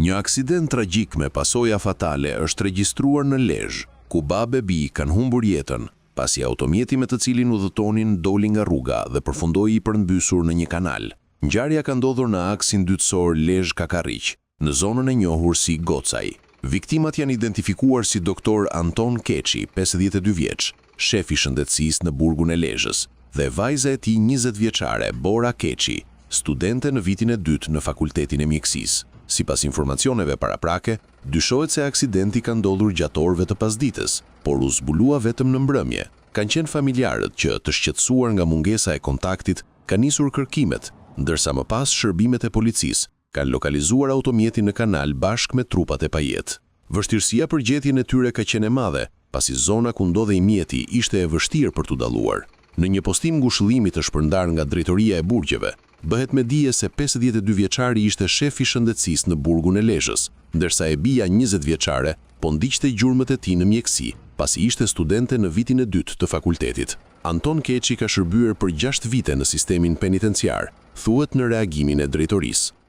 Një aksident tragjik me pasoja fatale është regjistruar në Lezhë, ku babë e bij kanë humbur jetën, pasi automjeti me të cilin udhëtonin doli nga rruga dhe përfundoi i përmbysur në një kanal. Ngjarja ka ndodhur në aksin dytësor Lezhë-Kakarriq, në zonën e njohur si Gocaj. Viktimat janë identifikuar si doktor Anton Keçi, 52 vjeç, shef i shëndetësisë në burgun e Lezhës, dhe vajza e tij 20 vjeçare, Bora Keçi, studente në vitin e dytë në Fakultetin e Mjekësisë. Sipas informacioneve paraprake, dyshohet se aksidenti ka ndodhur gjatë orëve të pasdites, por u zbulua vetëm në mbrëmje. Kanë qenë familjarët që, të shqetësuar nga mungesa e kontaktit, kanë nisur kërkimet, ndërsa më pas shërbimet e policisë kanë lokalizuar automjetin në kanal bashkë me trupat e pajet. Vështirësia për gjetjen e tyre ka qenë e madhe, pasi zona ku ndodhej mjeti ishte e vështirë për t'u dalluar. Në një postim ngushëllimi të shpërndar nga drejtoria e burgjeve, bëhet me dije se 52 vjeçari ishte shef i shëndetësisë në burgun e Lezhës, ndërsa e bija 20 vjeçare po ndiqte gjurmët e tij në mjekësi, pasi ishte studente në vitin e dytë të fakultetit. Anton Keçi ka shërbyer për 6 vite në sistemin penitenciar, thuhet në reagimin e drejtorisë.